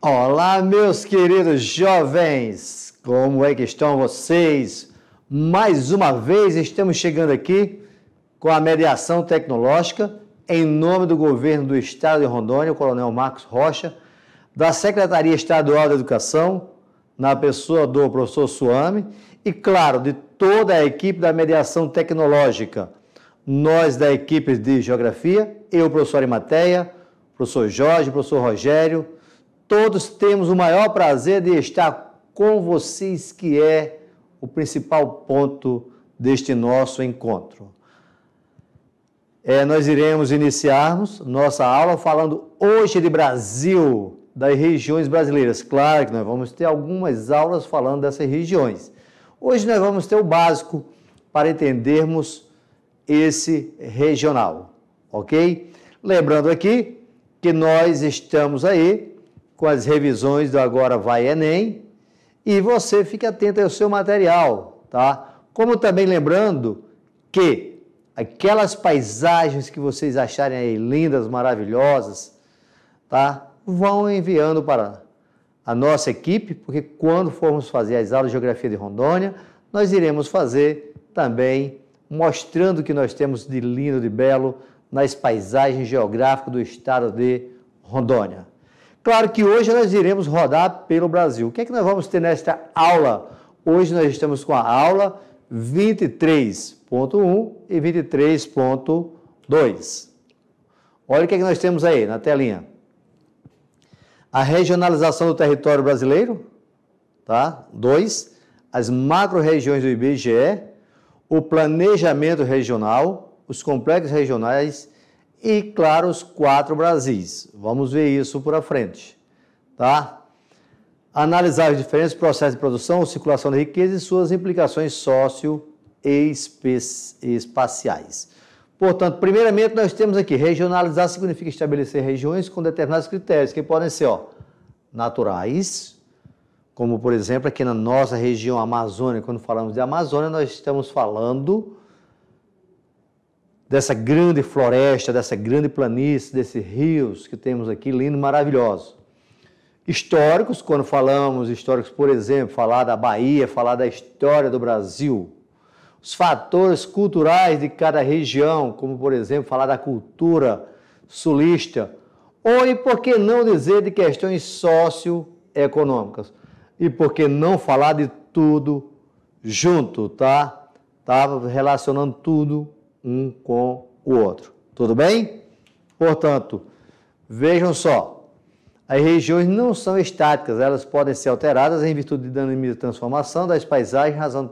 Olá, meus queridos jovens, como é que estão vocês? Mais uma vez estamos chegando aqui com a mediação tecnológica em nome do governo do estado de Rondônia, o coronel Marcos Rocha, da Secretaria Estadual da Educação, na pessoa do professor Suame e, claro, de toda a equipe da mediação tecnológica. Nós da equipe de Geografia, eu, professor Arimateia, professor Jorge, professor Rogério, todos temos o maior prazer de estar com vocês, que é o principal ponto deste nosso encontro. Nós iremos iniciarmos nossa aula falando hoje de Brasil, das regiões brasileiras. Claro que nós vamos ter algumas aulas falando dessas regiões. Hoje nós vamos ter o básico para entendermos esse regional, ok? Lembrando aqui que nós estamos aí com as revisões do Agora Vai Enem, e você fique atento ao seu material, tá? Como também lembrando que aquelas paisagens que vocês acharem aí lindas, maravilhosas, tá? Vão enviando para a nossa equipe, porque quando formos fazer as aulas de Geografia de Rondônia, nós iremos fazer também mostrando o que nós temos de lindo, de belo, nas paisagens geográficas do estado de Rondônia. Claro que hoje nós iremos rodar pelo Brasil. O que é que nós vamos ter nesta aula? Hoje nós estamos com a aula 23.1 e 23.2. Olha o que é que nós temos aí na telinha. A regionalização do território brasileiro, tá? 2. As macro-regiões do IBGE, o planejamento regional, os complexos regionais e, claro, os 4 Brasis. Vamos ver isso por à frente, tá? Analisar os diferentes processos de produção, circulação de riqueza e suas implicações socioespaciais. Portanto, primeiramente, nós temos aqui, regionalizar significa estabelecer regiões com determinados critérios, que podem ser, naturais, como, por exemplo, aqui na nossa região amazônica, quando falamos de Amazônia, nós estamos falando dessa grande floresta, dessa grande planície, desses rios que temos aqui, lindos, maravilhosos. Históricos, quando falamos históricos, por exemplo, falar da Bahia, falar da história do Brasil. Os fatores culturais de cada região, como, por exemplo, falar da cultura sulista. Ou, e por que não dizer de questões socioeconômicas? E por que não falar de tudo junto, tá? Estava relacionando tudo um com o outro. Tudo bem? Portanto, vejam só, as regiões não são estáticas, elas podem ser alteradas em virtude de dinamismo de transformação das paisagens, em razão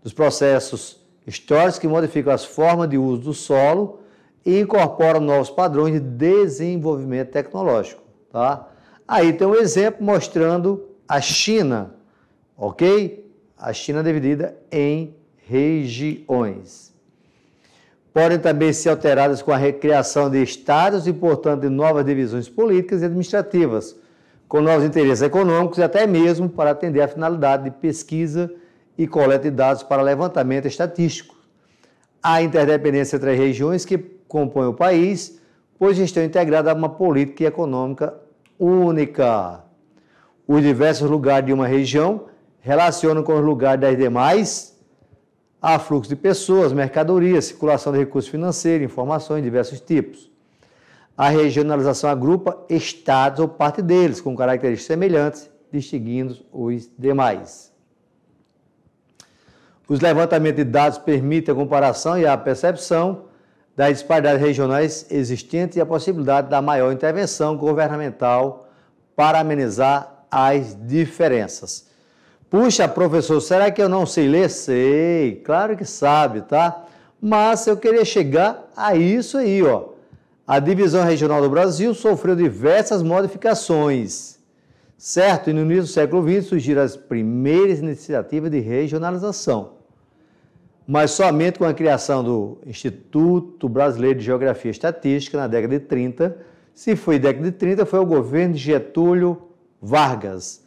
dos processos históricos que modificam as formas de uso do solo e incorporam novos padrões de desenvolvimento tecnológico, tá? Aí tem um exemplo mostrando a China, ok? A China dividida em regiões. Podem também ser alteradas com a recriação de estados e, portanto, de novas divisões políticas e administrativas, com novos interesses econômicos e até mesmo para atender à finalidade de pesquisa e coleta de dados para levantamento estatístico. Há interdependência entre as regiões que compõem o país, pois estão integradas a uma política econômica única. Os diversos lugares de uma região relacionam com os lugares das demais. Há fluxo de pessoas, mercadorias, circulação de recursos financeiros, informações de diversos tipos. A regionalização agrupa estados ou parte deles, com características semelhantes, distinguindo os demais. Os levantamentos de dados permitem a comparação e a percepção das disparidades regionais existentes e a possibilidade da maior intervenção governamental para amenizar as diferenças. Puxa, professor, será que eu não sei ler? Sei, claro que sabe, tá? Mas eu queria chegar a isso aí, A divisão regional do Brasil sofreu diversas modificações, certo? E no início do século XX surgiram as primeiras iniciativas de regionalização. Mas somente com a criação do Instituto Brasileiro de Geografia e Estatística, na década de 30, se foi década de 30, foi o governo de Getúlio Vargas.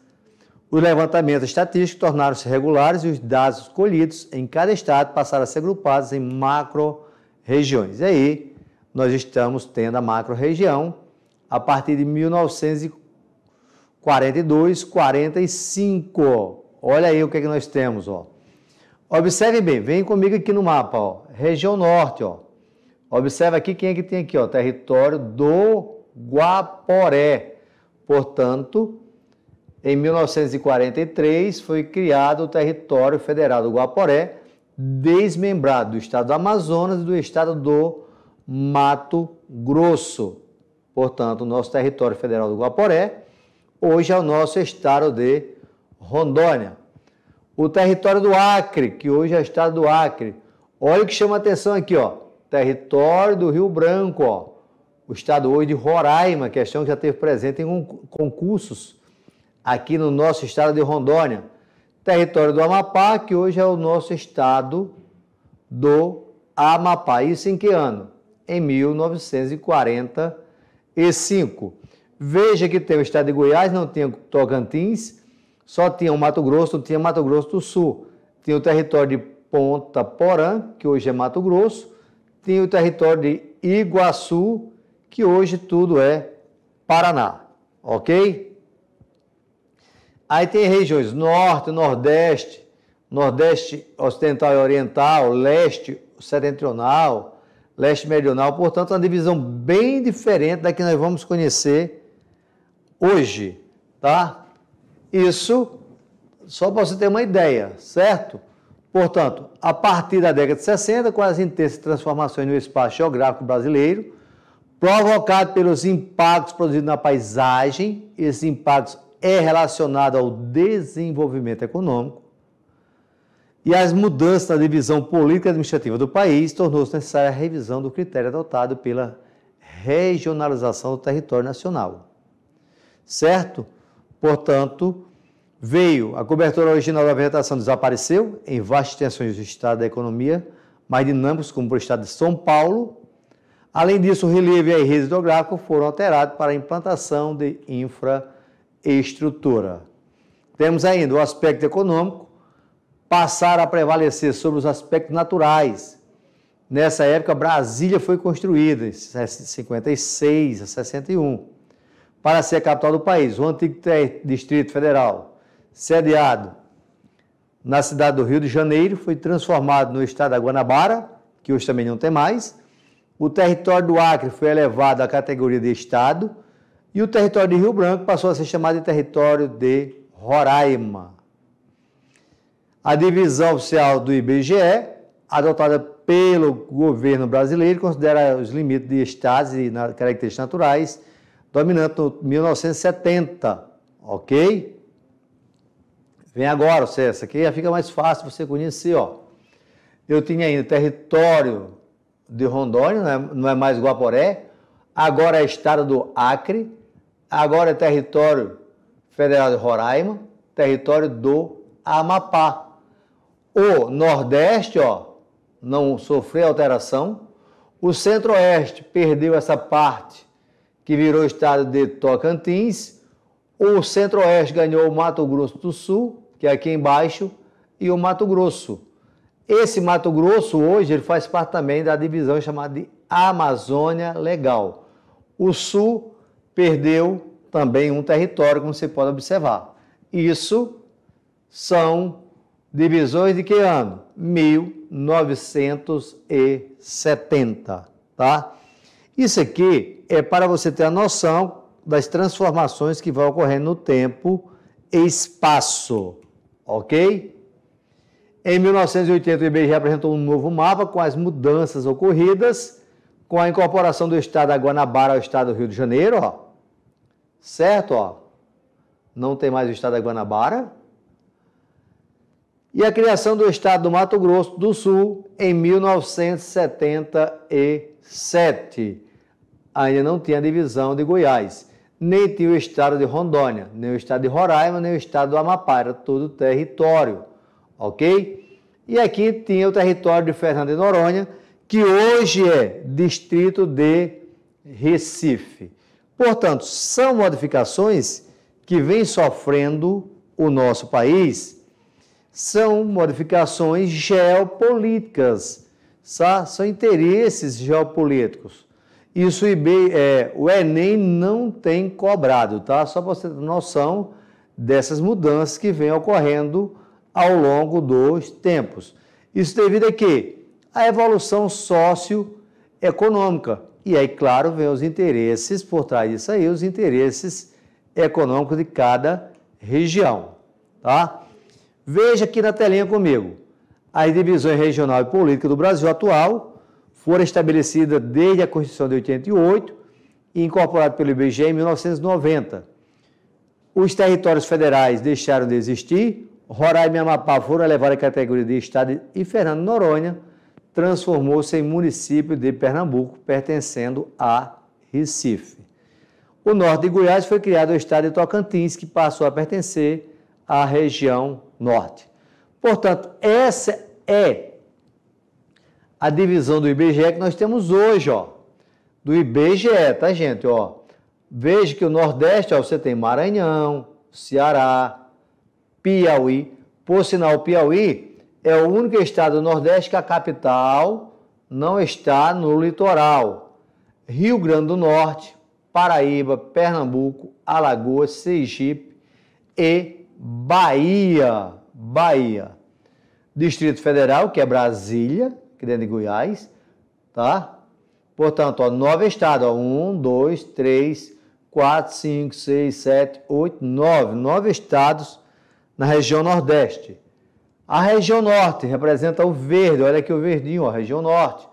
Os levantamentos estatísticos tornaram-se regulares e os dados colhidos em cada estado passaram a ser agrupados em macro-regiões. E aí, nós estamos tendo a macro-região a partir de 1940 42, 45. Olha aí o que é que nós temos, ó. Observe bem, vem comigo aqui no mapa, ó. Região Norte, ó. Observe aqui quem é que tem aqui, ó. Território do Guaporé. Portanto, em 1943 foi criado o Território Federal do Guaporé, desmembrado do estado do Amazonas e do estado do Mato Grosso. Portanto, o nosso Território Federal do Guaporé hoje é o nosso estado de Rondônia. O território do Acre, que hoje é o estado do Acre. Olha o que chama a atenção aqui, ó. Território do Rio Branco, ó. O estado hoje de Roraima, questão que já esteve presente em concursos aqui no nosso estado de Rondônia. Território do Amapá, que hoje é o nosso estado do Amapá. Isso em que ano? Em 1945. Veja que tem o estado de Goiás, não tinha Tocantins, só tinha o Mato Grosso, não tinha Mato Grosso do Sul. Tinha o território de Ponta Porã, que hoje é Mato Grosso, tinha o território de Iguaçu, que hoje tudo é Paraná, ok? Aí tem regiões Norte, Nordeste, Nordeste Ocidental e Oriental, Leste Setentrional, Leste Meridional, portanto, uma divisão bem diferente da que nós vamos conhecer hoje, tá? Isso só para você ter uma ideia, certo? Portanto, a partir da década de 60, com as intensas transformações no espaço geográfico brasileiro, provocado pelos impactos produzidos na paisagem, esses impactos é relacionado ao desenvolvimento econômico, e as mudanças na divisão política e administrativa do país, tornou-se necessária a revisão do critério adotado pela regionalização do território nacional. Certo? Portanto, veio a cobertura original da vegetação desapareceu em vastas extensões do estado da economia, mais dinâmicos, como o estado de São Paulo. Além disso, o relevo e a rede hidrográfica foram alterados para a implantação de infraestrutura. Temos ainda o aspecto econômico, passar a prevalecer sobre os aspectos naturais. Nessa época, Brasília foi construída, em 56 a 61, para ser a capital do país. O antigo Distrito Federal, sediado na cidade do Rio de Janeiro, foi transformado no estado da Guanabara, que hoje também não tem mais. O território do Acre foi elevado à categoria de estado e o território de Rio Branco passou a ser chamado de território de Roraima. A divisão oficial do IBGE, adotada pelo governo brasileiro, considera os limites de estados e características naturais, dominando em 1970, ok? Vem agora, essa aqui já fica mais fácil você conhecer, ó. Eu tinha ainda território de Rondônia, não é mais Guaporé, agora é estado do Acre, agora é território federal de Roraima, território do Amapá. O Nordeste, ó, não sofreu alteração. O Centro-Oeste perdeu essa parte que virou estado de Tocantins. O Centro-Oeste ganhou o Mato Grosso do Sul, que é aqui embaixo, e o Mato Grosso. Esse Mato Grosso, hoje, ele faz parte também da divisão chamada de Amazônia Legal. O Sul perdeu também um território, como você pode observar. Isso são divisões de que ano? 1970, tá? Isso aqui é para você ter a noção das transformações que vão ocorrendo no tempo e espaço, ok? Em 1980, o IBGE apresentou um novo mapa com as mudanças ocorridas, com a incorporação do estado da Guanabara ao estado do Rio de Janeiro, ó. Certo, ó? Não tem mais o estado da Guanabara. E a criação do estado do Mato Grosso do Sul em 1977. Ainda não tinha a divisão de Goiás, nem tinha o estado de Rondônia, nem o estado de Roraima, nem o estado do Amapá, era todo território, ok? E aqui tinha o território de Fernando de Noronha, que hoje é distrito de Recife. Portanto, são modificações que vêm sofrendo o nosso país, são modificações geopolíticas, são interesses geopolíticos. Isso o Enem não tem cobrado, tá? Só para você ter noção dessas mudanças que vêm ocorrendo ao longo dos tempos. Isso devido a quê? A evolução socioeconômica. E aí, claro, vem os interesses, por trás disso aí, os interesses econômicos de cada região, tá? Veja aqui na telinha comigo. As divisões regional e política do Brasil atual foram estabelecidas desde a Constituição de 88 e incorporadas pelo IBGE em 1990. Os territórios federais deixaram de existir, Roraima e Amapá foram elevados à categoria de estado e Fernando de Noronha transformou-se em município de Pernambuco, pertencendo a Recife. O norte de Goiás foi criado o estado de Tocantins, que passou a pertencer à região norte. Portanto, essa é a divisão do IBGE que nós temos hoje, ó. Do IBGE, tá, gente? Ó, veja que o Nordeste, ó, você tem Maranhão, Ceará, Piauí. Por sinal, o Piauí é o único estado do Nordeste que a capital não está no litoral. Rio Grande do Norte, Paraíba, Pernambuco, Alagoas, Sergipe e Bahia. Distrito Federal, que é Brasília, que é dentro de Goiás, tá? Portanto, ó, 9 estados, ó, 1, 2, 3, 4, 5, 6, 7, 8, 9. 9 estados na região Nordeste. A região Norte representa o verde, olha aqui o verdinho, ó, região Norte.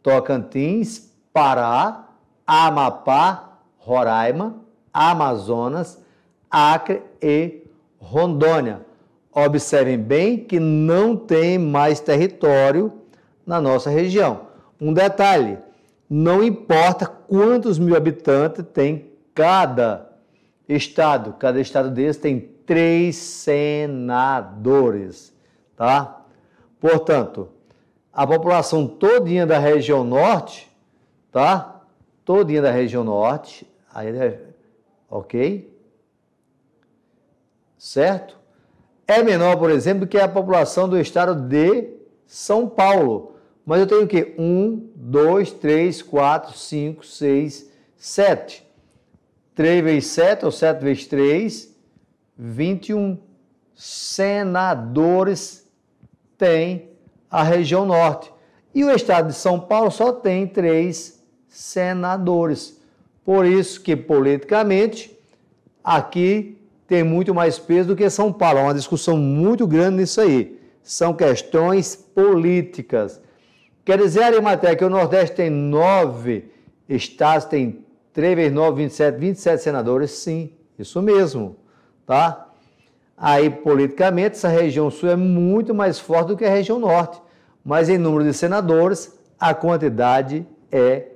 Tocantins, Pará, Amapá, Roraima, Amazonas, Acre e Rondônia. Observem bem que não tem mais território na nossa região. Um detalhe, não importa quantos mil habitantes tem cada estado desse tem 3 senadores, tá? Portanto, a população todinha da região norte, tá? Todinha da região norte, aí, ok? Certo? É menor, por exemplo, que a população do estado de São Paulo. Mas eu tenho o quê? 1, 2, 3, 4, 5, 6, 7. 3 vezes 7, ou 7 vezes 3, 21 senadores tem a região norte. E o estado de São Paulo só tem 3 senadores. Por isso que, politicamente, aqui tem muito mais peso do que São Paulo. Há uma discussão muito grande nisso aí. São questões políticas. Quer dizer, Arimateia, que o Nordeste tem 9 estados, tem 3 vezes 9, 27 senadores? Sim, isso mesmo, tá? Aí, politicamente, essa região sul é muito mais forte do que a região norte. Mas em número de senadores, a quantidade é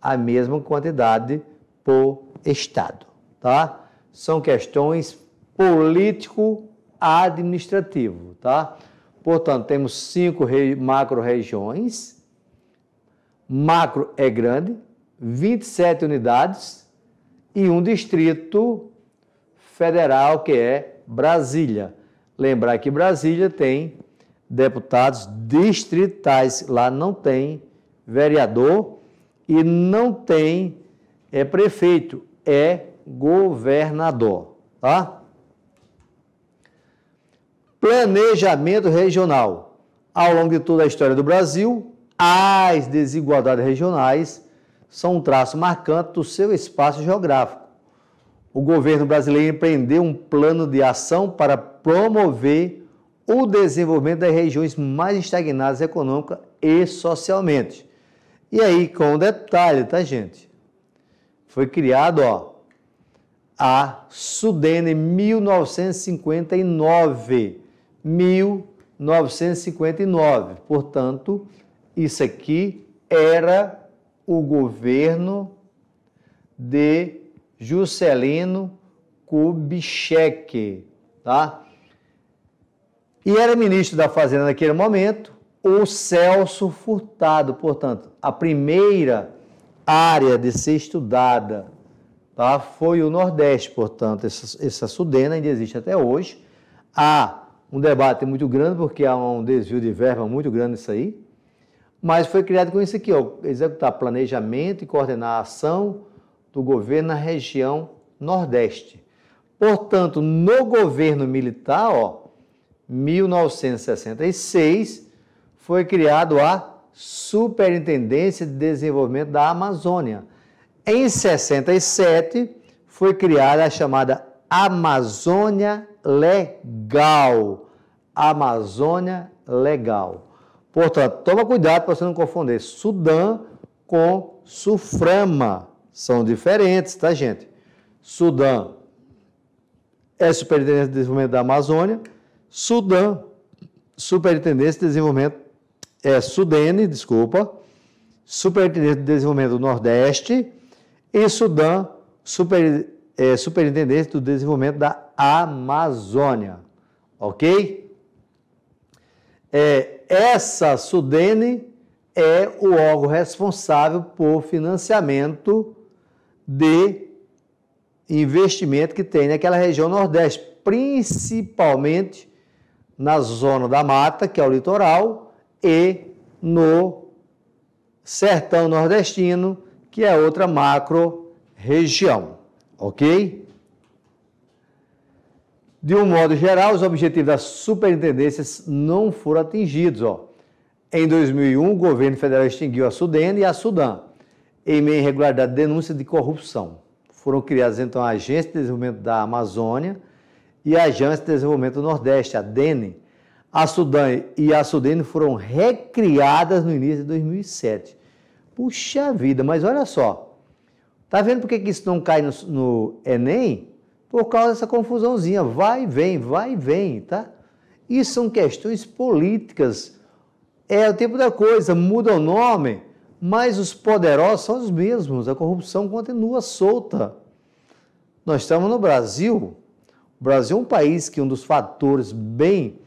a mesma quantidade por estado, tá? São questões político-administrativo, tá? Portanto, temos 5 macro-regiões. Macro é grande, 27 unidades e um distrito federal, que é Brasília. Lembrar que Brasília tem deputados distritais, lá não tem vereador e não tem prefeito, é governador, tá? Planejamento regional. Ao longo de toda a história do Brasil, as desigualdades regionais são um traço marcante do seu espaço geográfico. O governo brasileiro empreendeu um plano de ação para promover o desenvolvimento das regiões mais estagnadas econômica e socialmente. E aí, com um detalhe, tá, gente? Foi criado, ó, a SUDENE em 1959. 1959. Portanto, isso aqui era o governo de Juscelino Kubitschek, tá? E era ministro da Fazenda naquele momento o Celso Furtado. Portanto, a primeira área de ser estudada, tá, foi o Nordeste. Portanto, essa SUDENE ainda existe até hoje. Há um debate muito grande, porque há um desvio de verba muito grande nisso aí. mas foi criado com isso aqui, ó, executar planejamento e coordenar a ação do governo na região Nordeste. Portanto, no governo militar, ó, 1966, foi criado a Superintendência de Desenvolvimento da Amazônia. Em 67, foi criada a chamada Amazônia Legal. Amazônia Legal. Portanto, toma cuidado para você não confundir Sudã com SUFRAMA. São diferentes, tá, gente? Sudã é Superintendência de Desenvolvimento da Amazônia. Sudã, Superintendência de Desenvolvimento, SUDENE, desculpa, Superintendência de Desenvolvimento do Nordeste. E Sudã, Superintendência do Desenvolvimento da Amazônia. Ok? Essa SUDENE é o órgão responsável por financiamento de investimento que tem naquela região Nordeste, principalmente na zona da mata, que é o litoral, e no sertão nordestino, que é outra macro-região, ok? De um modo geral, os objetivos das superintendências não foram atingidos, ó. Em 2001, o governo federal extinguiu a SUDENE e a Sudã, em meio à irregularidade de denúncia de corrupção. Foram criadas, então, a Agência de Desenvolvimento da Amazônia e a Agência de Desenvolvimento do Nordeste, a DENE. A Sudã e a SUDENE foram recriadas no início de 2007. Puxa vida, mas olha só. Tá vendo por que isso não cai no Enem? Por causa dessa confusãozinha. Vai e vem, tá? Isso são questões políticas. É o tempo da coisa, muda o nome, mas os poderosos são os mesmos. A corrupção continua solta. Nós estamos no Brasil. O Brasil é um país que um dos fatores bem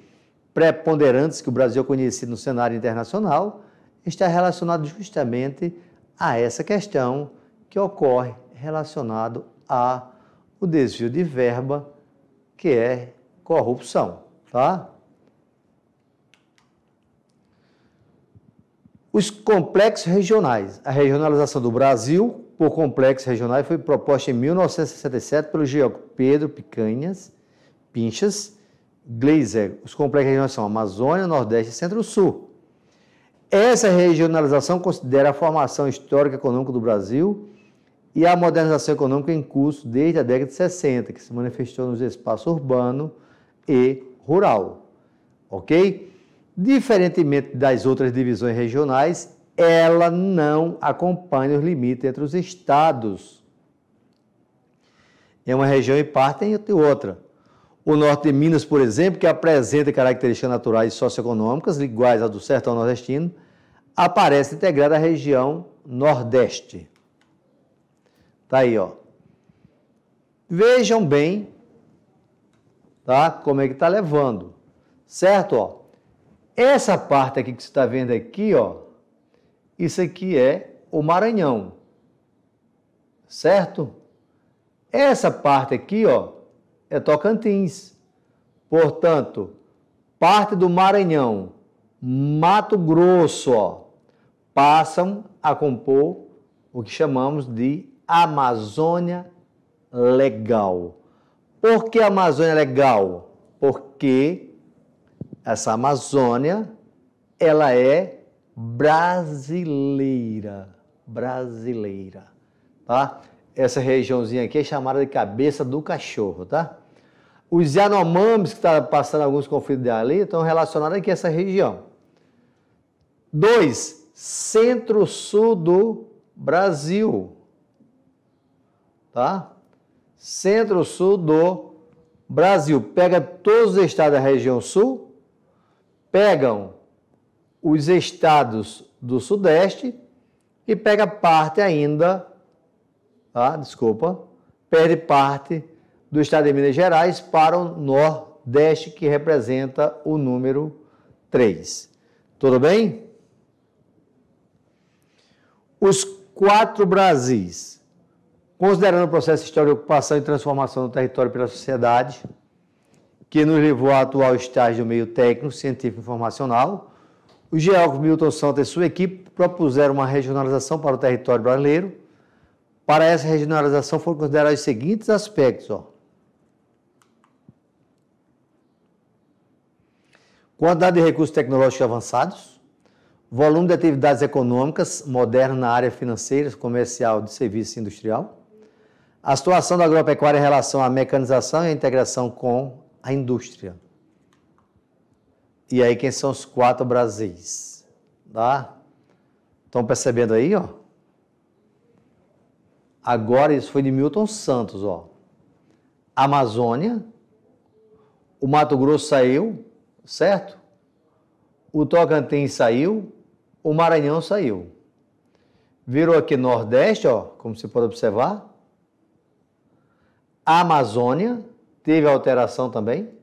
preponderantes que o Brasil é conhecido no cenário internacional está relacionado justamente a essa questão que ocorre relacionado ao desvio de verba, que é corrupção, tá? Os complexos regionais. A regionalização do Brasil por complexos regionais foi proposta em 1967 pelo geógrafo Pedro Pinchas Gleiser. Os complexos regionais são Amazônia, Nordeste e Centro-Sul. Essa regionalização considera a formação histórica e econômica do Brasil e a modernização econômica em curso desde a década de 60, que se manifestou nos espaços urbano e rural. Ok? Diferentemente das outras divisões regionais, ela não acompanha os limites entre os estados. É uma região e parte entre outra. O norte de Minas, por exemplo, que apresenta características naturais e socioeconômicas iguais ao do sertão nordestino, aparece integrada à região Nordeste. Tá aí, ó. Vejam bem, tá? Como é que tá levando, certo, ó? Essa parte aqui que você está vendo aqui, ó, isso aqui é o Maranhão, certo? Essa parte aqui, ó, é Tocantins. Portanto, parte do Maranhão, Mato Grosso, ó, passam a compor o que chamamos de Amazônia Legal. Por que Amazônia Legal? Porque essa Amazônia, ela é brasileira, tá? Essa regiãozinha aqui é chamada de cabeça do cachorro, tá? Os Yanomamis, que estão passando alguns conflitos ali, estão relacionados aqui a essa região. 2, Centro-Sul do Brasil, tá? Centro-Sul do Brasil. Pega todos os estados da região sul, pegam os estados do Sudeste e pega parte ainda, tá? Desculpa, perde parte do estado de Minas Gerais para o Nordeste, que representa o número 3. Tudo bem? Os 4 Brasis, considerando o processo histórico de ocupação e transformação do território pela sociedade, que nos levou ao atual estágio do meio técnico, científico e informacional, O geógrafo Milton Santos e sua equipe propuseram uma regionalização para o território brasileiro. Para essa regionalização foram considerados os seguintes aspectos, ó. Quantidade de recursos tecnológicos avançados, volume de atividades econômicas modernas na área financeira, comercial, de serviço e industrial, a situação da agropecuária em relação à mecanização e à integração com a indústria. E aí, quem são os 4 Brasis? Tá? Estão percebendo aí, ó? Agora, isso foi de Milton Santos, ó. Amazônia, o Mato Grosso saiu, certo? O Tocantins saiu, o Maranhão saiu. Virou aqui Nordeste, ó, como você pode observar. A Amazônia teve alteração também.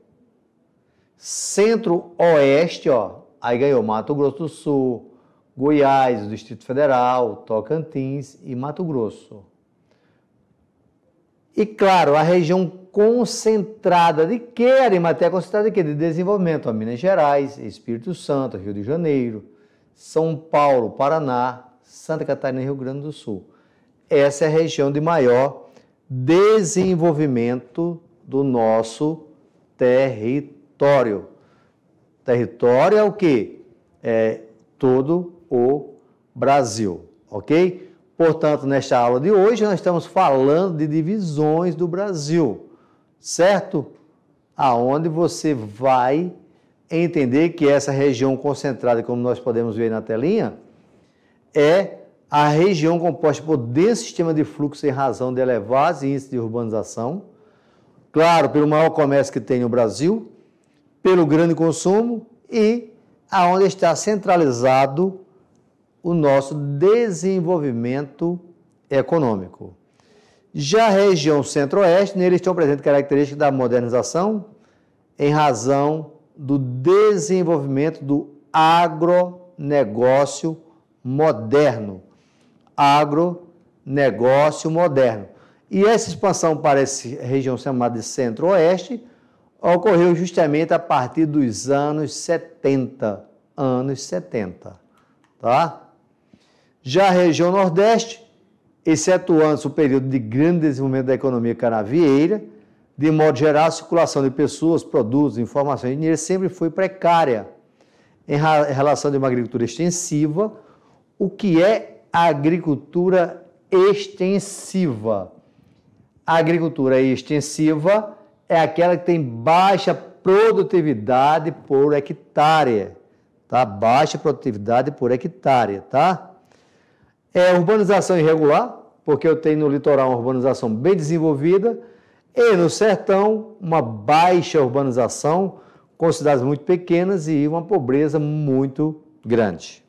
Centro-Oeste, ó, aí ganhou Mato Grosso do Sul, Goiás, o Distrito Federal, Tocantins e Mato Grosso. E claro, a região concentrada de quê? Arimateia concentrada de quê? De desenvolvimento, ó, Minas Gerais, Espírito Santo, Rio de Janeiro, São Paulo, Paraná, Santa Catarina e Rio Grande do Sul. Essa é a região de maior desenvolvimento do nosso território. Território é o quê? É todo o Brasil, ok? Portanto, nesta aula de hoje, nós estamos falando de divisões do Brasil, certo? Aonde você vai entender que essa região concentrada, como nós podemos ver na telinha, é a região composta por denso sistema de fluxo em razão de elevados índices de urbanização, claro, pelo maior comércio que tem no Brasil, pelo grande consumo e aonde está centralizado o nosso desenvolvimento econômico. Já a região centro-oeste, nele estão presentes características da modernização em razão do desenvolvimento do agronegócio moderno. Agronegócio moderno. E essa expansão para essa região chamada de centro-oeste ocorreu justamente a partir dos anos 70. Tá? Já a região nordeste, excetuando o período de grande desenvolvimento da economia canavieira, de modo geral, a circulação de pessoas, produtos, informações e dinheiro sempre foi precária em relação a uma agricultura extensiva. O que é a agricultura extensiva? A agricultura extensiva é aquela que tem baixa produtividade por hectare, tá? Baixa produtividade por hectare, tá? É urbanização irregular, porque eu tenho no litoral uma urbanização bem desenvolvida e no sertão uma baixa urbanização, com cidades muito pequenas e uma pobreza muito grande.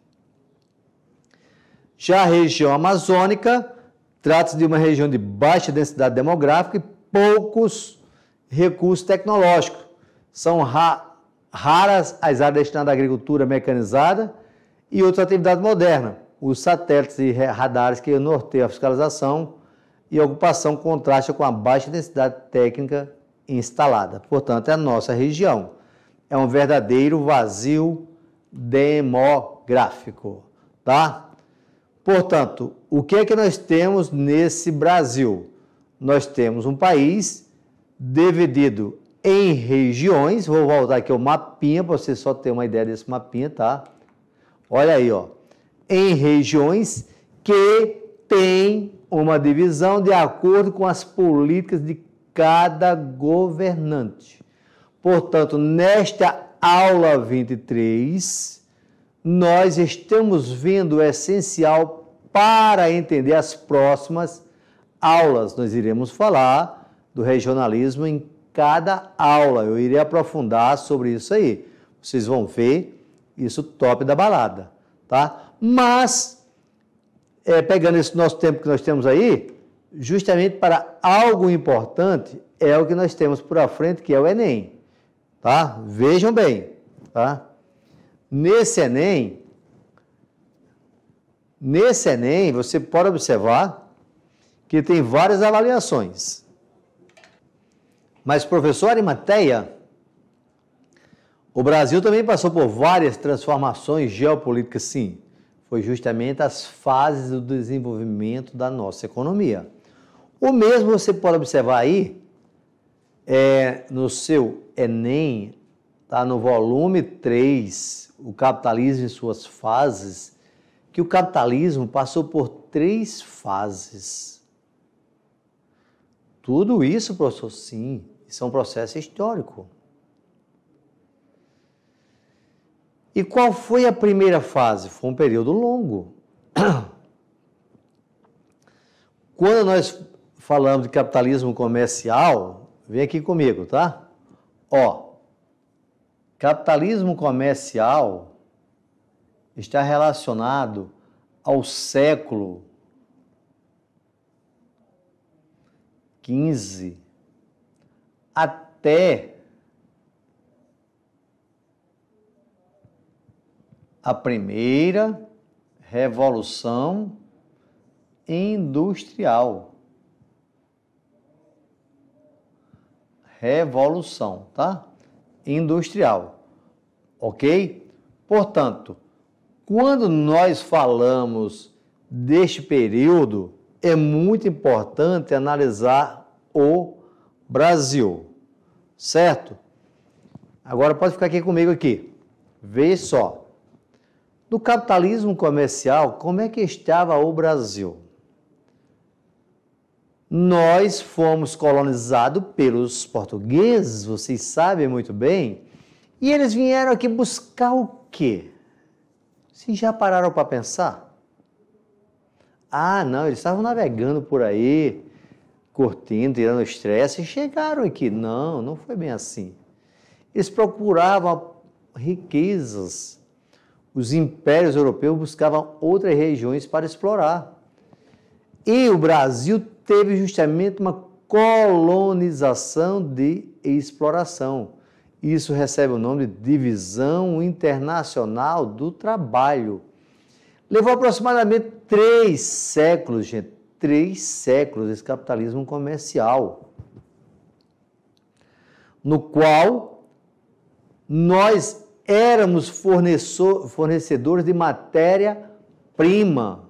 Já a região amazônica trata-se de uma região de baixa densidade demográfica e poucos recursos tecnológicos. São raras as áreas destinadas à agricultura mecanizada e outras atividades modernas. Os satélites e radares que norteiam a fiscalização e a ocupação contrastam com a baixa densidade técnica instalada. Portanto, é a nossa região. É um verdadeiro vazio demográfico, tá? Portanto, o que é que nós temos nesse Brasil? Nós temos um país dividido em regiões. Vou voltar aqui ao mapinha para você só ter uma ideia desse mapinha, tá? Olha aí, ó. Em regiões que tem uma divisão de acordo com as políticas de cada governante. Portanto, nesta aula 23, nós estamos vendo o essencial para entender as próximas aulas. Nós iremos falar do regionalismo em cada aula. Eu irei aprofundar sobre isso aí. Vocês vão ver isso top da balada, tá? Mas, pegando esse nosso tempo que nós temos aí, justamente para algo importante é o que nós temos por à frente, que é o Enem, tá? Vejam bem, tá? Nesse Enem, você pode observar que tem várias avaliações. Mas, professor Arimateia, O Brasil também passou por várias transformações geopolíticas, sim. Foi justamente as fases do desenvolvimento da nossa economia. O mesmo você pode observar aí, no seu Enem, tá, no volume 3, o capitalismo em suas fases, que o capitalismo passou por 3 fases. Tudo isso, professor, sim, isso é um processo histórico. E qual foi a primeira fase? Foi um período longo. Quando nós falamos de capitalismo comercial, vem aqui comigo, tá? Capitalismo comercial está relacionado ao século XV até a primeira revolução industrial. Revolução, tá? Industrial, ok? Portanto, quando nós falamos deste período, é muito importante analisar o Brasil, certo? Agora pode ficar aqui comigo aqui. Vê só. No capitalismo comercial, como é que estava o Brasil? Nós fomos colonizados pelos portugueses, vocês sabem muito bem, e eles vieram aqui buscar o quê? Vocês já pararam para pensar? Ah, não, eles estavam navegando por aí, curtindo, tirando estresse, e chegaram aqui. Não, não foi bem assim. Eles procuravam riquezas. Os impérios europeus buscavam outras regiões para explorar. E o Brasil teve justamente uma colonização de exploração. Isso recebe o nome de Divisão Internacional do Trabalho. Levou aproximadamente 3 séculos, gente, 3 séculos esse capitalismo comercial, no qual nós éramos fornecedores de matéria-prima.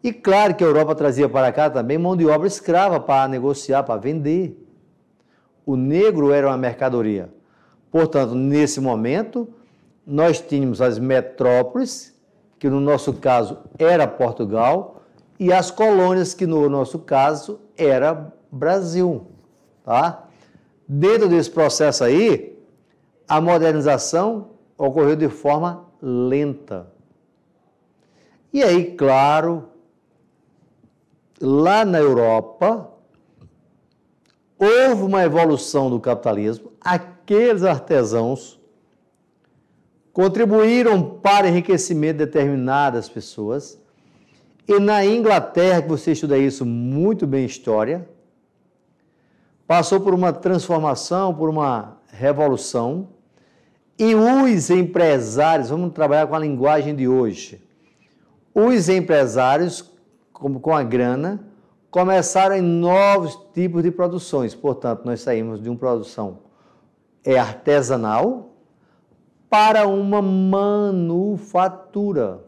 E claro que a Europa trazia para cá também mão de obra escrava para negociar, para vender. O negro era uma mercadoria. Portanto, nesse momento, nós tínhamos as metrópoles, que no nosso caso era Portugal, e as colônias, que no nosso caso era Brasil. Tá? Dentro desse processo aí, a modernização ocorreu de forma lenta. E aí, claro, lá na Europa, houve uma evolução do capitalismo. Aqueles artesãos contribuíram para o enriquecimento de determinadas pessoas. E na Inglaterra, que você estuda isso muito bem em história, passou por uma transformação, por uma revolução. E os empresários, vamos trabalhar com a linguagem de hoje, os empresários, com a grana, começaram em novos tipos de produções. Portanto, nós saímos de uma produção artesanal para uma manufatura,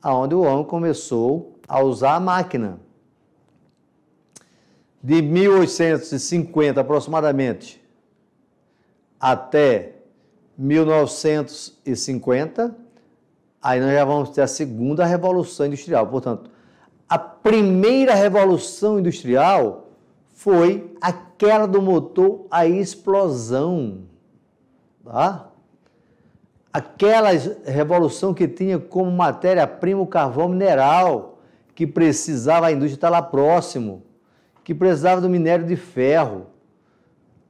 onde o homem começou a usar a máquina. De 1850 aproximadamente até 1950, aí nós já vamos ter a segunda revolução industrial. Portanto, a primeira revolução industrial foi aquela do motor a explosão, tá? Aquela revolução que tinha como matéria-prima o carvão mineral, que precisava a indústria estar lá próximo, que precisava do minério de ferro.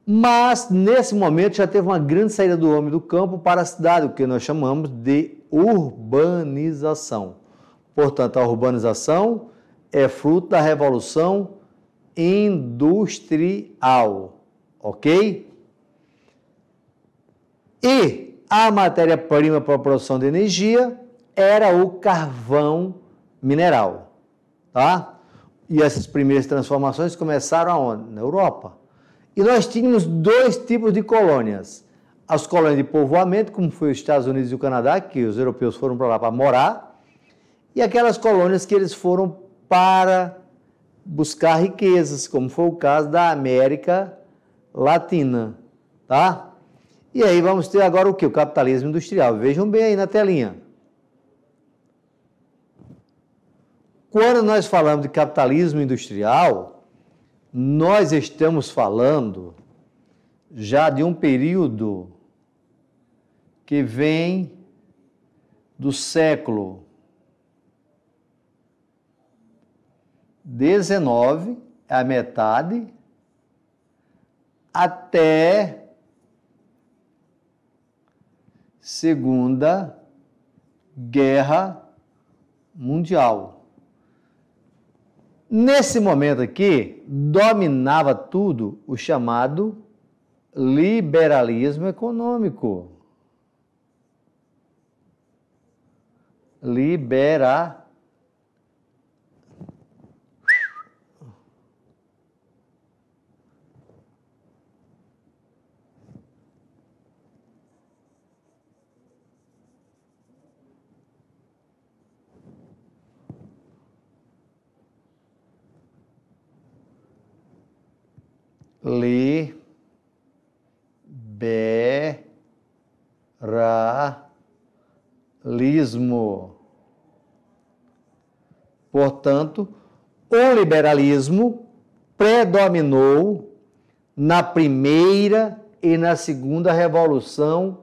Mas, nesse momento, já teve uma grande saída do homem do campo para a cidade, o que nós chamamos de urbanização. Portanto, a urbanização é fruto da Revolução Industrial, ok? E a matéria-prima para a produção de energia era o carvão mineral, tá? E essas primeiras transformações começaram aonde? Na Europa. E nós tínhamos 2 tipos de colônias. as colônias de povoamento, como foi os Estados Unidos e o Canadá, que os europeus foram para lá para morar, e aquelas colônias que eles foram para buscar riquezas, como foi o caso da América Latina, tá? E aí vamos ter agora o que? O capitalismo industrial. Vejam bem aí na telinha. Quando nós falamos de capitalismo industrial, nós estamos falando já de um período que vem do século XIX, a metade, até Segunda Guerra Mundial. Nesse momento aqui, dominava tudo o chamado liberalismo econômico. Liberalismo. Portanto, o liberalismo predominou na primeira e na segunda revolução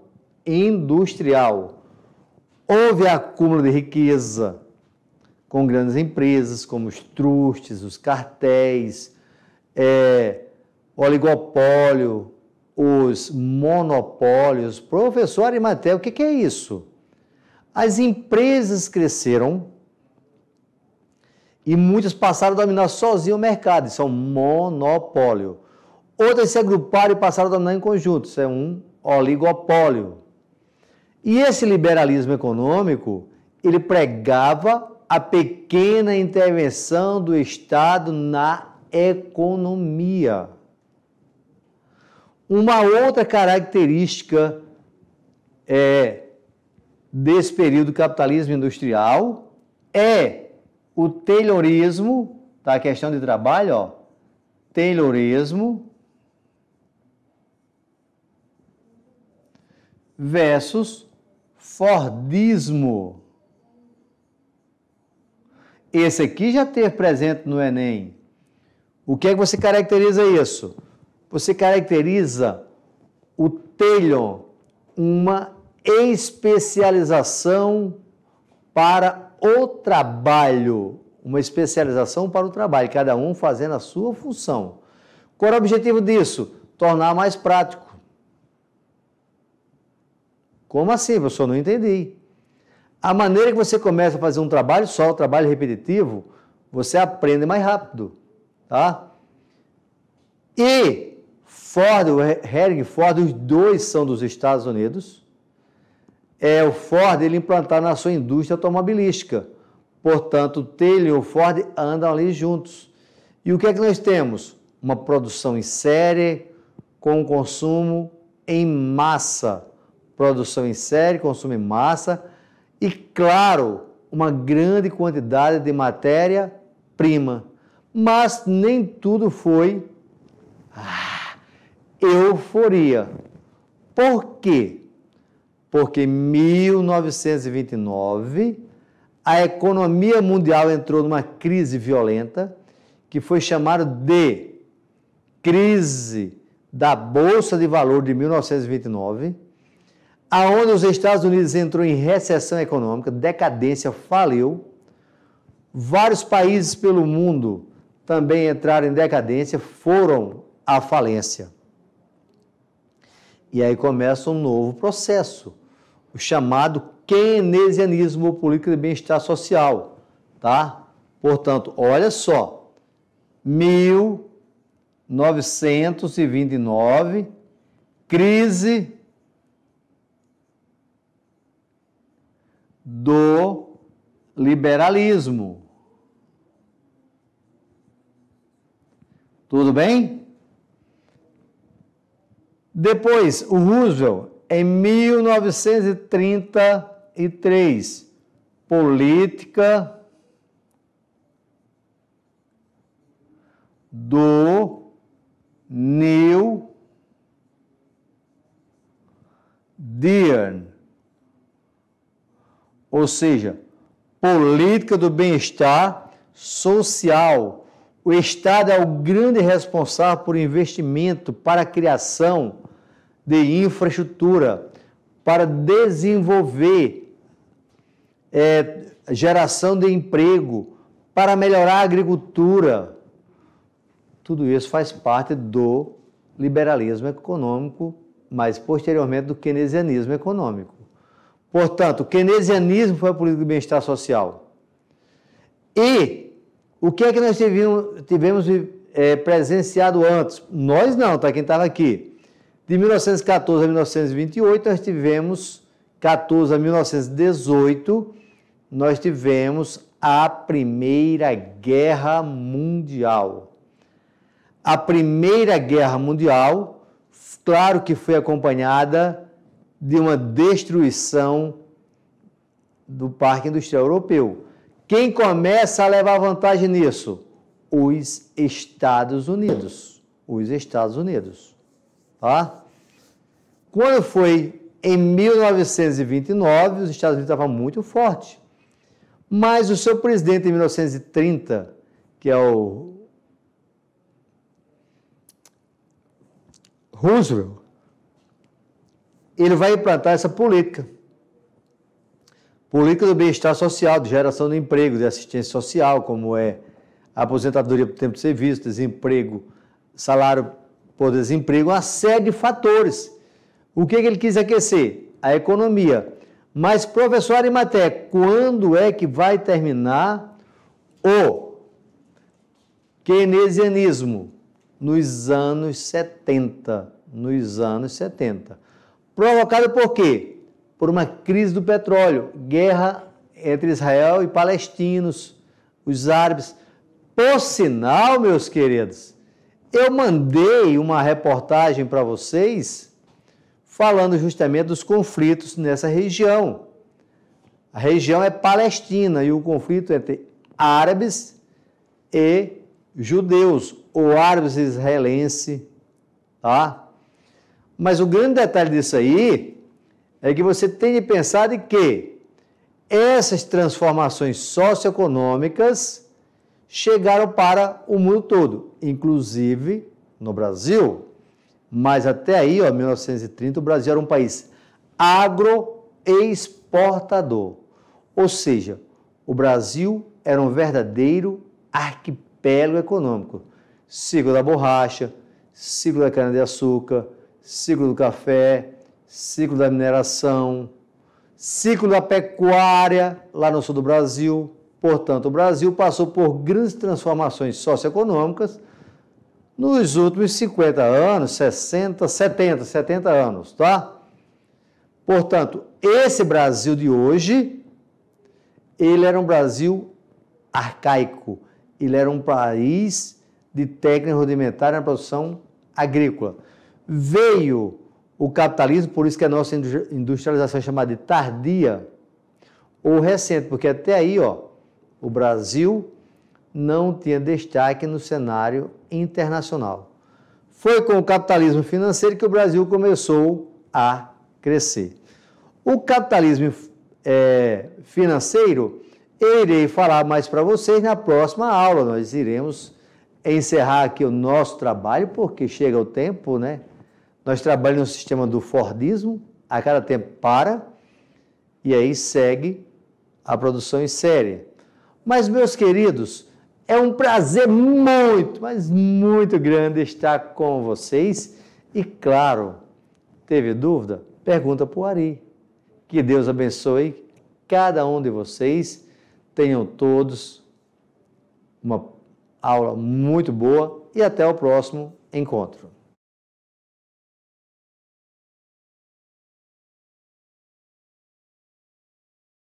industrial. Houve acúmulo de riqueza com grandes empresas como os trustes, os cartéis, oligopólio, os monopólios. Professor Arimatea, o que é isso? As empresas cresceram e muitas passaram a dominar sozinho o mercado, isso é um monopólio. Outras se agruparam e passaram a dominar em conjunto, isso é um oligopólio. E esse liberalismo econômico, ele pregava a pequena intervenção do Estado na economia. Uma outra característica desse período do capitalismo industrial é o taylorismo, tá? A questão de trabalho, ó, taylorismo versus Fordismo. Esse aqui já teve presente no Enem. O que é que você caracteriza isso? Você caracteriza o Taylor, uma especialização para o trabalho. Uma especialização para o trabalho, cada um fazendo a sua função. Qual é o objetivo disso? Tornar mais prático. Como assim, professor? Não entendi. A maneira que você começa a fazer um trabalho só, um trabalho repetitivo, você aprende mais rápido, tá? E Ford, o Henry Ford, os dois são dos Estados Unidos. O Ford, ele implantaram na sua indústria automobilística. Portanto, o Taylor e o Ford andam ali juntos. E o que é que nós temos? Uma produção em série com consumo em massa. Produção em série, consumo em massa e, claro, uma grande quantidade de matéria-prima. Mas nem tudo foi euforia. Por quê? Porque em 1929, a economia mundial entrou numa crise violenta, que foi chamada de crise da Bolsa de Valores de 1929, aonde os Estados Unidos entrou em recessão econômica, decadência, faliu. Vários países pelo mundo também entraram em decadência, foram à falência. E aí começa um novo processo, o chamado keynesianismo, ou política de bem-estar social, tá? Portanto, olha só, 1929, crise do liberalismo. Tudo bem? Depois, o Roosevelt, em 1933, política do New Deal, ou seja, política do bem-estar social. O Estado é o grande responsável por investimento para a criação de infraestrutura, para desenvolver geração de emprego, para melhorar a agricultura. Tudo isso faz parte do liberalismo econômico, mas posteriormente do keynesianismo econômico. Portanto, o keynesianismo foi a política de bem-estar social. E o que é que nós tivemos presenciado antes? Nós não, tá? Quem estava aqui. De 1914 a 1928, nós tivemos, 14 a 1918, nós tivemos a Primeira Guerra Mundial. A Primeira Guerra Mundial, claro que foi acompanhada de uma destruição do Parque Industrial Europeu. Quem começa a levar vantagem nisso? Os Estados Unidos. Os Estados Unidos. Tá? Quando foi em 1929, os Estados Unidos estavam muito fortes. Mas o seu presidente em 1930, que é o Roosevelt, ele vai implantar essa política. Política do bem-estar social, de geração de emprego, de assistência social, como é a aposentadoria por tempo de serviço, desemprego, salário por desemprego, uma série de fatores. O que ele quis aquecer? A economia. Mas, professor Arimaté, quando é que vai terminar o keynesianismo? Nos anos 70. Nos anos 70. Provocado por quê? Por uma crise do petróleo, guerra entre Israel e palestinos, os árabes. Por sinal, meus queridos, eu mandei uma reportagem para vocês falando justamente dos conflitos nessa região. A região é Palestina e o conflito entre árabes e judeus, ou árabes e israelenses, tá? Mas o grande detalhe disso aí é que você tem de pensar de que essas transformações socioeconômicas chegaram para o mundo todo, inclusive no Brasil. Mas até aí, 1930, o Brasil era um país agroexportador. Ou seja, o Brasil era um verdadeiro arquipélago econômico. Ciclo da borracha, ciclo da cana-de-açúcar, ciclo do café, ciclo da mineração, ciclo da pecuária lá no sul do Brasil. Portanto, o Brasil passou por grandes transformações socioeconômicas nos últimos 50 anos, 60, 70 anos, tá? Portanto, esse Brasil de hoje, ele era um Brasil arcaico, ele era um país de técnica rudimentar na produção agrícola. Veio o capitalismo, por isso que a nossa industrialização é chamada de tardia ou recente, porque até aí, o Brasil não tinha destaque no cenário internacional. Foi com o capitalismo financeiro que o Brasil começou a crescer. O capitalismo financeiro, eu irei falar mais para vocês na próxima aula. Nós iremos encerrar aqui o nosso trabalho, porque chega o tempo, né? Nós trabalhamos no sistema do Fordismo, a cada tempo para, e aí segue a produção em série. Mas, meus queridos, é um prazer muito, mas muito grande estar com vocês. E, claro, teve dúvida? Pergunta para o Ari. Que Deus abençoe cada um de vocês. Tenham todos uma aula muito boa e até o próximo encontro.